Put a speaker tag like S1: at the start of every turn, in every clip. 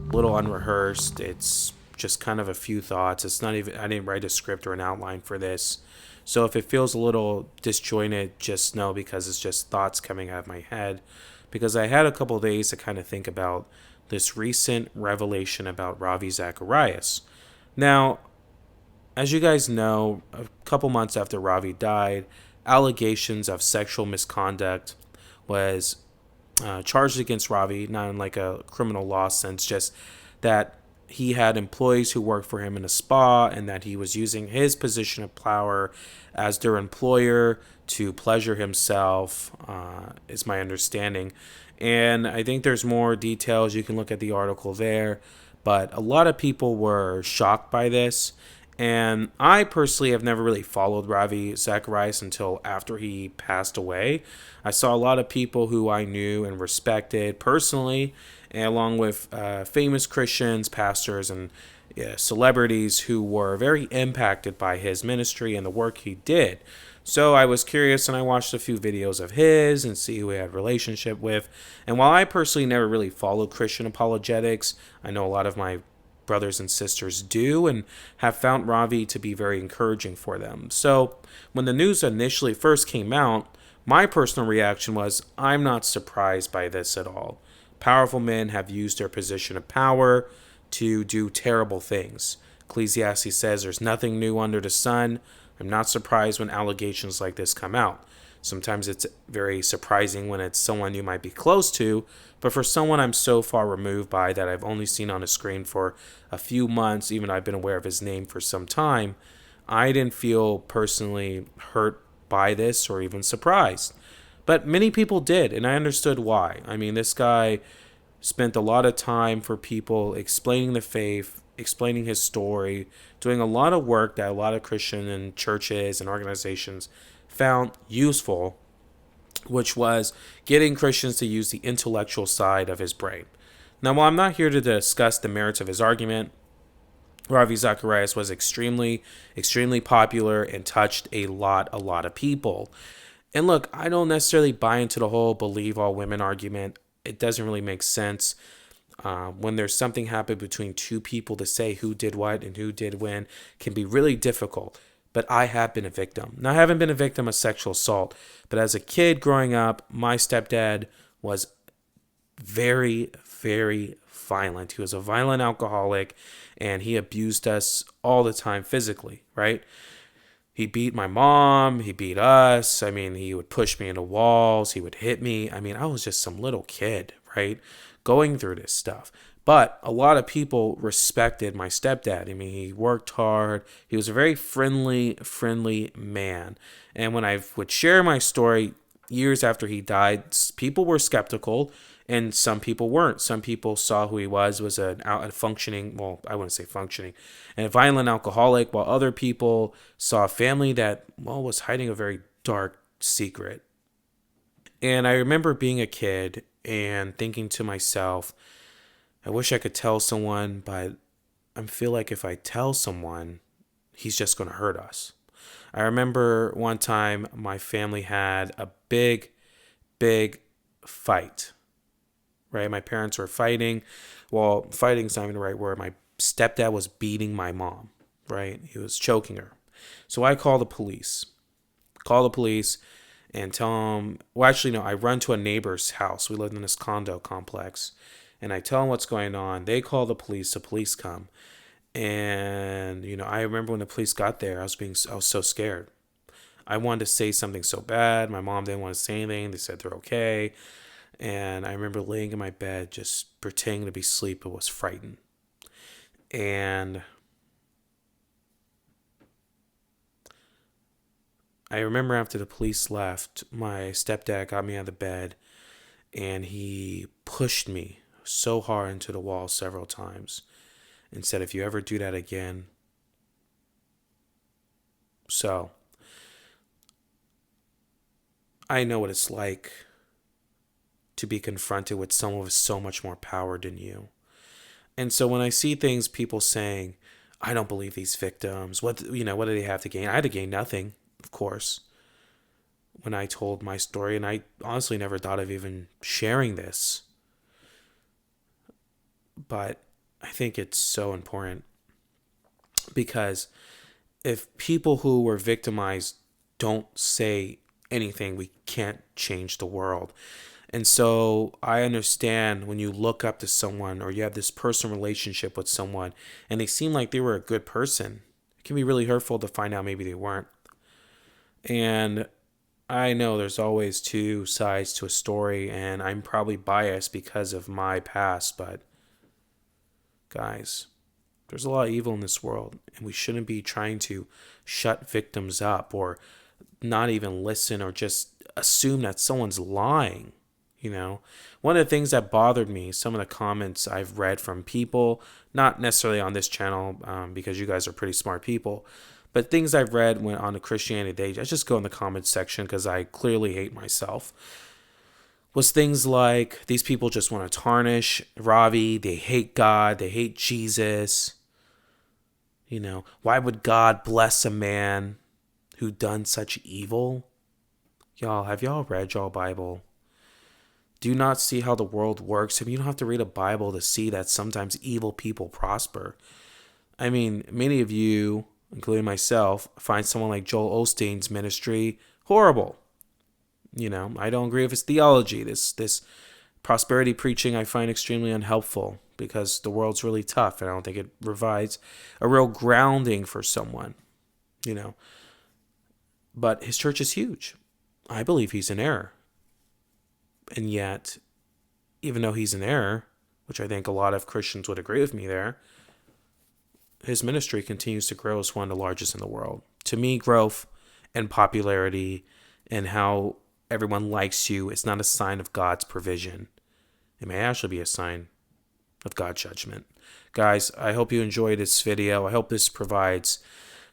S1: a little unrehearsed. It's just kind of a few thoughts. It's not even, I didn't write a script or an outline for this. So if it feels a little disjointed, just know because it's just thoughts coming out of my head. Because I had a couple of days to kind of think about this recent revelation about Ravi Zacharias. Now, as you guys know, a couple months after Ravi died, allegations of sexual misconduct was charged against Ravi, not in like a criminal law sense, just that he had employees who worked for him in a spa and that he was using his position of power as their employer to pleasure himself, is my understanding. And I think there's more details. You can look at the article there. But a lot of people were shocked by this. And I personally have never really followed Ravi Zacharias until after he passed away. I saw a lot of people who I knew and respected personally, and along with famous Christians, pastors, and celebrities who were very impacted by his ministry and the work he did. So I was curious and I watched a few videos of his and see who he had a relationship with. And while I personally never really followed Christian apologetics, I know a lot of my brothers and sisters do and have found Ravi to be very encouraging for them. So when the news initially first came out, my personal reaction was, I'm not surprised by this at all. Powerful men have used their position of power to do terrible things. Ecclesiastes says there's nothing new under the sun. I'm not surprised when allegations like this come out. Sometimes it's very surprising when it's someone you might be close to, but for someone I'm so far removed by that I've only seen on a screen for a few months, even I've been aware of his name for some time, I didn't feel personally hurt by this or even surprised. But many people did, and I understood why. I mean, this guy spent a lot of time for people explaining the faith, explaining his story, doing a lot of work that a lot of Christian and churches and organizations found useful, which was getting Christians to use the intellectual side of his brain. Now, while I'm not here to discuss the merits of his argument, Ravi Zacharias was extremely popular and touched a lot of people. And look, I don't necessarily buy into the whole believe all women argument. It doesn't really make sense. When there's something happened between two people, to say who did what and who did when can be really difficult. But I have been a victim. Now, I haven't been a victim of sexual assault, but as a kid growing up, my stepdad was very violent. He was a violent alcoholic, and he abused us all the time physically, right? He beat my mom, he beat us. I mean, he would push me into walls, he would hit me. I mean, I was just some little kid, right? Going through this stuff. But a lot of people respected my stepdad. I mean, he worked hard. He was a very friendly man. And when I would share my story years after he died, people were skeptical and some people weren't. Some people saw who he was a functioning, well, I wouldn't say functioning, and a violent alcoholic, while other people saw a family that, well, was hiding a very dark secret. And I remember being a kid and thinking to myself, I wish I could tell someone, but I feel like if I tell someone, he's just going to hurt us. I remember one time my family had a big fight, right? My parents were fighting. Well, fighting's not even the right word. My stepdad was beating my mom, right? He was choking her. So I call the police. And tell them, well, actually, no, I run to a neighbor's house. We lived in this condo complex. And I tell them what's going on. They call the police come. And, I remember when the police got there, I was so scared. I wanted to say something so bad. My mom didn't want to say anything. They said they're okay. And I remember laying in my bed, just pretending to be asleep, but was frightened. And I remember after the police left, my stepdad got me out of the bed and he pushed me so hard into the wall several times and said, if you ever do that again. So I know what it's like to be confronted with someone with so much more power than you. And so when I see things, people saying, I don't believe these victims, what do they have to gain? I had to gain nothing, of course, when I told my story. And I honestly never thought of even sharing this. But I think it's so important because if people who were victimized don't say anything, we can't change the world. And so I understand when you look up to someone or you have this personal relationship with someone and they seem like they were a good person, it can be really hurtful to find out maybe they weren't. And I know there's always two sides to a story, and I'm probably biased because of my past, but guys, there's a lot of evil in this world, and we shouldn't be trying to shut victims up or not even listen or just assume that someone's lying. You know, one of the things that bothered me, some of the comments I've read from people, not necessarily on this channel, because you guys are pretty smart people, but things I've read when on the Christianity Day, I just go in the comments section because I clearly hate myself. Was things like these people just want to tarnish Ravi, they hate God, they hate Jesus. You know, why would God bless a man who done such evil? Y'all, have y'all read y'all Bible? Do you not see how the world works? I mean, you don't have to read a Bible to see that sometimes evil people prosper. I mean, many of you, including myself, find someone like Joel Osteen's ministry horrible. You know, I don't agree with his theology. This prosperity preaching I find extremely unhelpful because the world's really tough and I don't think it provides a real grounding for someone, you know. But his church is huge. I believe he's in error. And yet, even though he's in error, which I think a lot of Christians would agree with me there, his ministry continues to grow as one of the largest in the world. To me, growth and popularity and how everyone likes you is not a sign of God's provision. It may actually be a sign of God's judgment. Guys, I hope you enjoyed this video. I hope this provides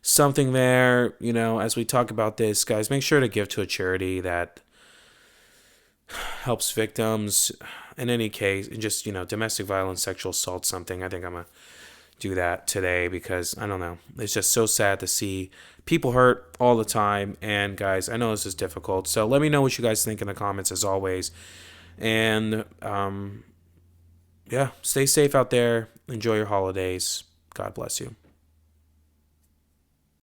S1: something there. You know, as we talk about this, guys, make sure to give to a charity that helps victims. In any case, just, you know, domestic violence, sexual assault, something. I think I'm going to do that today because, I don't know, it's just so sad to see people hurt all the time. And guys, I know this is difficult. So let me know what you guys think in the comments as always. And yeah, stay safe out there. Enjoy your holidays. God bless you.